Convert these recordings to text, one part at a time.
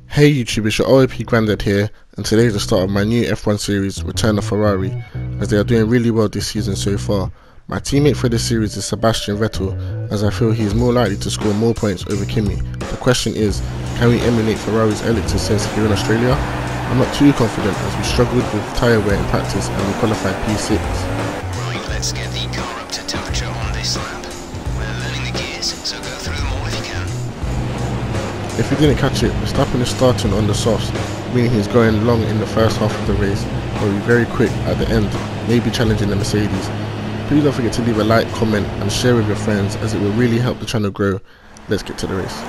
Hey YouTube, it's your OAP Grandad here, and today is the start of my new F1 series, Return of Ferrari, as they are doing really well this season so far. My teammate for this series is Sebastian Vettel, as I feel he is more likely to score more points over Kimi. The question is, can we emulate Ferrari's elite success here in Australia? I'm not too confident as we struggled with tyre wear in practice and we qualified P6. Right, let's get the car up to temperature on this lap. We're learning the gears, so go through them all if you can. If you didn't catch it, Verstappen is starting on the softs, meaning he's going long in the first half of the race, but will be very quick at the end, maybe challenging the Mercedes. Please don't forget to leave a like, comment and share with your friends, as it will really help the channel grow. Let's get to the race.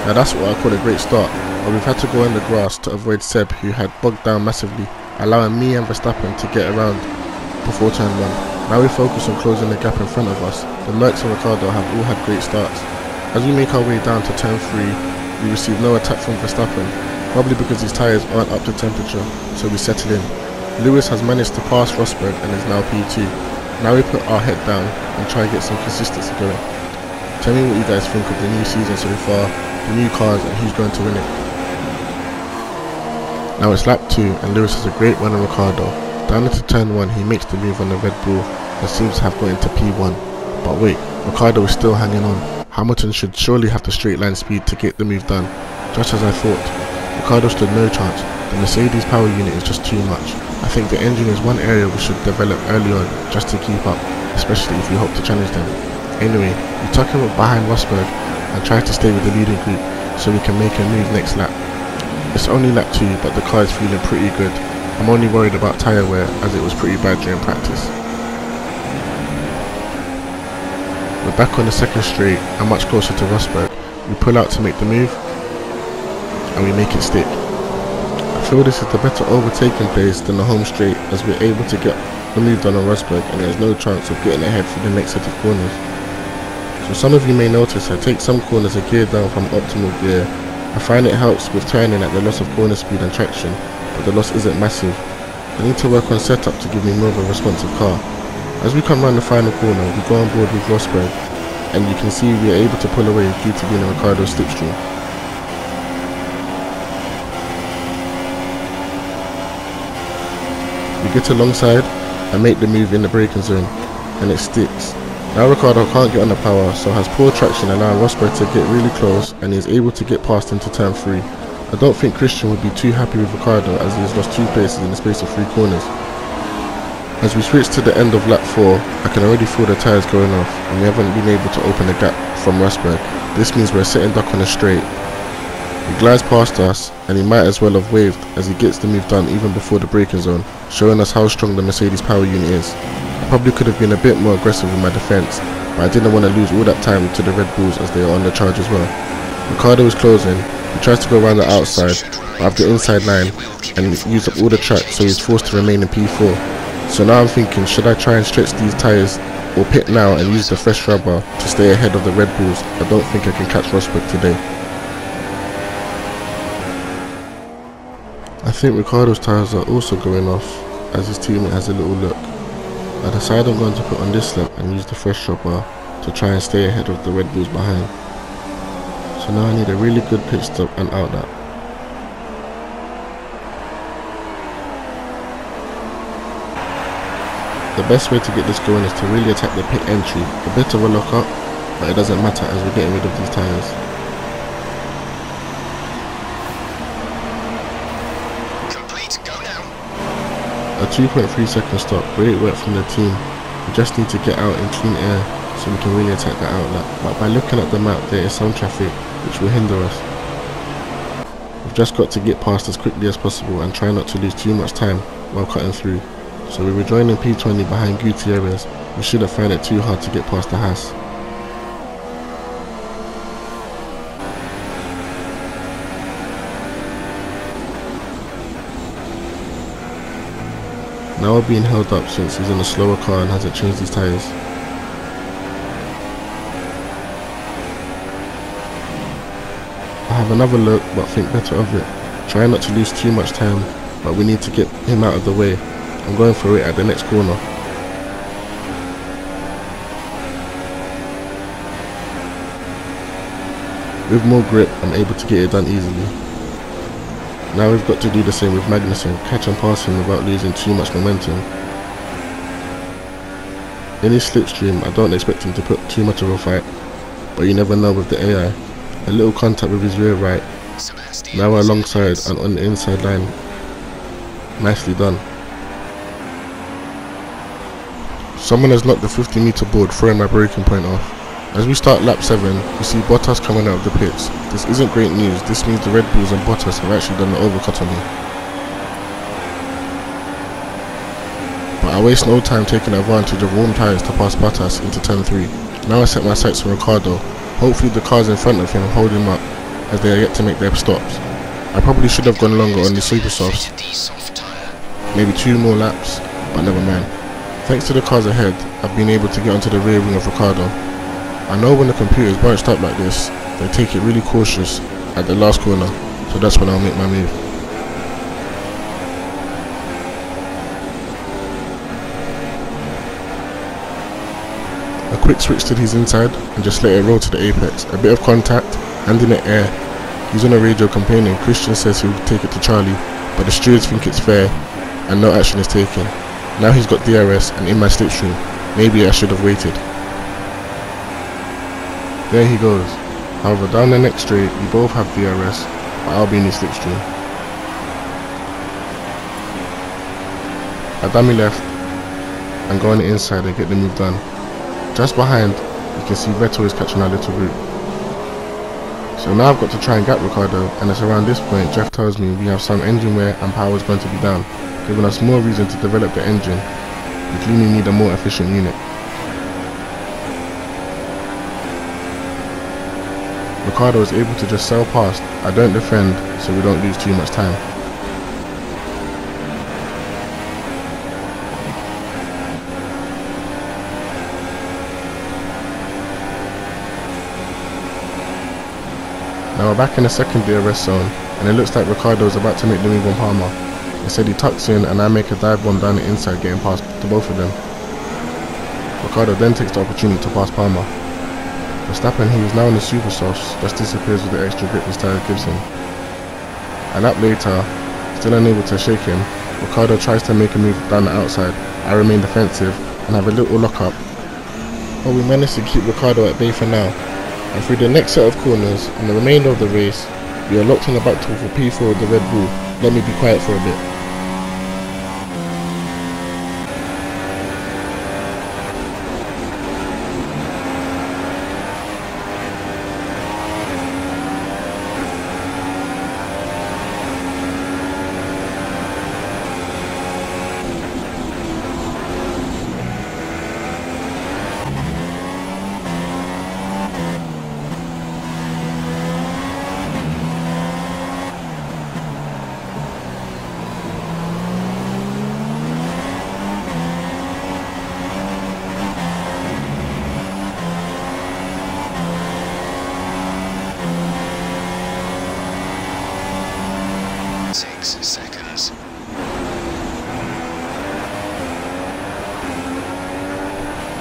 Now that's what I call a great start, but we've had to go on the grass to avoid Seb, who had bogged down massively, allowing me and Verstappen to get around before turn 1. Now we focus on closing the gap in front of us. The Mercs and Ricardo have all had great starts. As we make our way down to turn 3, we receive no attack from Verstappen, probably because his tyres aren't up to temperature, so we settle in. Lewis has managed to pass Rosberg and is now P2. Now we put our head down and try and get some consistency going. Tell me what you guys think of the new season so far, the new cars and who's going to win it. Now it's lap 2 and Lewis has a great run on Ricardo. Down into turn 1 he makes the move on the Red Bull and seems to have got into P1. But wait, Ricardo is still hanging on. Hamilton should surely have the straight line speed to get the move done. Just as I thought, Ricardo stood no chance. The Mercedes power unit is just too much. I think the engine is one area we should develop early on just to keep up, especially if we hope to challenge them. Anyway, we tuck him up behind Rosberg and try to stay with the leading group so we can make a move next lap. It's only lap 2 but the car is feeling pretty good. I'm only worried about tyre wear as it was pretty bad during practice. We're back on the second straight and much closer to Rosberg. We pull out to make the move and we make it stick. I feel this is the better overtaking place than the home straight, as we're able to get the move done on Rosberg and there's no chance of getting ahead for the next set of corners. So some of you may notice I take some corners a gear down from optimal gear. I find it helps with turning at the loss of corner speed and traction, but the loss isn't massive. I need to work on setup to give me more of a responsive car. As we come round the final corner, we go on board with Rosberg, and you can see we are able to pull away due to being in Ricardo's slipstream. We get alongside and make the move in the braking zone, and it sticks. Now Ricardo can't get on the power, so has poor traction, allowing Rosberg to get really close, and he is able to get past into turn 3. I don't think Christian would be too happy with Ricardo, as he has lost 2 places in the space of 3 corners. As we switch to the end of lap 4, I can already feel the tyres going off and we haven't been able to open the gap from Rosberg. This means we're sitting duck on a straight. He glides past us and he might as well have waved, as he gets the move done even before the braking zone, showing us how strong the Mercedes power unit is. I probably could have been a bit more aggressive in my defence, but I didn't want to lose all that time to the Red Bulls as they are on the charge as well. Ricardo is closing. He tries to go around the outside, but I have the inside line and use up all the track, so he's forced to remain in P4. So now I'm thinking, should I try and stretch these tyres or pit now and use the fresh rubber to stay ahead of the Red Bulls? I don't think I can catch Rosberg today. I think Ricardo's tyres are also going off, as his teammate has a little look. I decide I'm going to put on this lap and use the fresh rubber to try and stay ahead of the Red Bulls behind. So now I need a really good pit stop and out lap. The best way to get this going is to really attack the pit entry. A bit of a lock up, but it doesn't matter as we're getting rid of these tyres. Complete, go now. A 2.3 second stop, great work from the team. We just need to get out in clean air so we can really attack the outlet. But by looking at the map, there is some traffic which will hinder us. We've just got to get past as quickly as possible and try not to lose too much time while cutting through. So we were joining P20 behind Gutierrez. We shouldn't find it too hard to get past the Haas. Now we're being held up since he's in a slower car and hasn't changed his tyres. I have another look but think better of it. Try not to lose too much time but we need to get him out of the way. I'm going for it at the next corner. With more grip, I'm able to get it done easily. Now we've got to do the same with Magnussen, catch and pass him without losing too much momentum. In his slipstream, I don't expect him to put too much of a fight, but you never know with the AI. A little contact with his rear right. Now we're alongside and on the inside line. Nicely done. Someone has knocked the 50-meter board, throwing my braking point off. As we start lap 7, we see Bottas coming out of the pits. This isn't great news. This means the Red Bulls and Bottas have actually done the overcut on me. But I waste no time taking advantage of warm tyres to pass Bottas into turn 3. Now I set my sights on Ricciardo. Hopefully the cars in front of him hold him up, as they are yet to make their stops. I probably should have gone longer on the super softs, maybe 2 more laps, but never mind. Thanks to the cars ahead, I've been able to get onto the rear wing of Ricciardo. I know when the computer is bunched up like this, they take it really cautious at the last corner, so that's when I'll make my move. A quick switch to his inside and just let it roll to the apex. A bit of contact and in the air. He's on a radio complaining. Christian says he'll take it to Charlie, but the stewards think it's fair and no action is taken. Now he's got DRS and in my slipstream. Maybe I should have waited. There he goes. However, down the next straight, we both have DRS, but I'll be in his slipstream. I dummy left and go on the inside and get the move done. Just behind, you can see Vettel is catching our little route. So now I've got to try and gap Ricciardo, and it's around this point Jeff tells me we have some engine wear and power is going to be down, giving us more reason to develop the engine. We clearly need a more efficient unit. Ricciardo is able to just sail past. I don't defend, so we don't lose too much time. Now we're back in the second DRS zone, and it looks like Ricciardo is about to make the move on Palmer. Instead he tucks in and I make a dive bomb down the inside, getting past to both of them. Ricciardo then takes the opportunity to pass Palmer. Verstappen, who is now in the super softs, just disappears with the extra grip his tyre gives him. A lap later, still unable to shake him, Ricciardo tries to make a move down the outside. I remain defensive and have a little lock up. But we managed to keep Ricciardo at bay for now. And through the next set of corners and the remainder of the race, we are locked in the battle for P4 of the Red Bull. Let me be quiet for a bit. Seconds.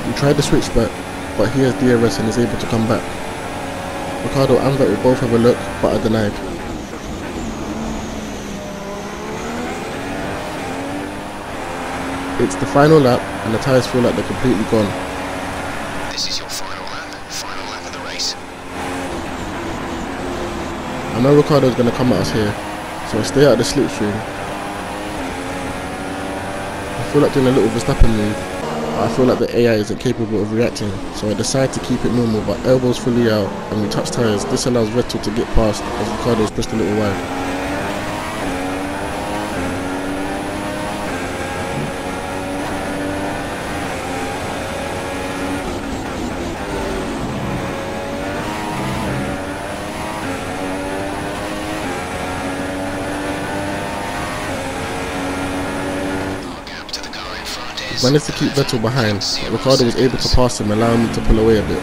We tried the switch back, but he has DRS and is able to come back. Ricciardo and Vettel both have a look, but are denied. It's the final lap, and the tyres feel like they're completely gone. This is your final lap of the race. I know Ricciardo is going to come at us here, so I stay out of the slipstream. I feel like doing a little Verstappen move, but I feel like the AI isn't capable of reacting, so I decide to keep it normal, but elbows fully out and we touch tyres. This allows Vettel to get past as Ricciardo is pushed a little wide. Managed to keep Vettel behind, but Ricciardo was able to pass him, allowing me to pull away a bit.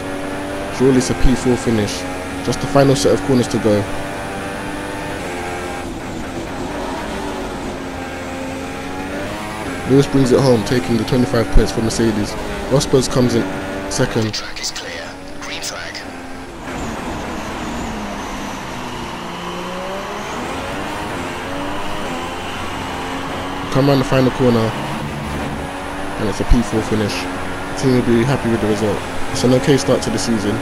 Surely it's a P4 finish, just the final set of corners to go. Lewis brings it home, taking the 25 points for Mercedes. Rosberg comes in second. Track is clear. Green flag. Come around the final corner, and it's a P4 finish. The team will be happy with the result. It's an okay start to the season.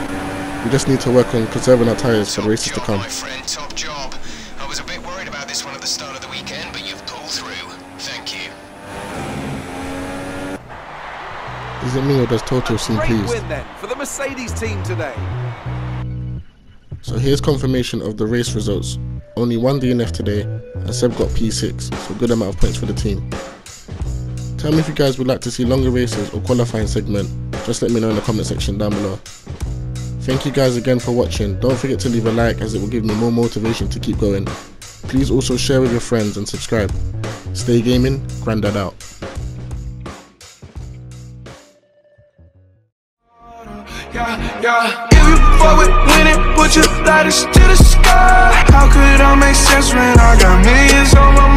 We just need to work on conserving our tyres for the races to come. My friend, top job. I was a bit worried about this one at the start of the weekend, but you've pulled through. Thank you. Is it me or does Toto seem pleased? Great win then for the Mercedes team today. So here's confirmation of the race results. Only one DNF today, and Seb got P6, so a good amount of points for the team. Tell me if you guys would like to see longer races or qualifying segment. Just let me know in the comment section down below. Thank you guys again for watching. Don't forget to leave a like, as it will give me more motivation to keep going. Please also share with your friends and subscribe. Stay gaming, Grandad out. Yeah, if you fuck with winning, put your lighters to the sky. How could I make sense when I got millions on my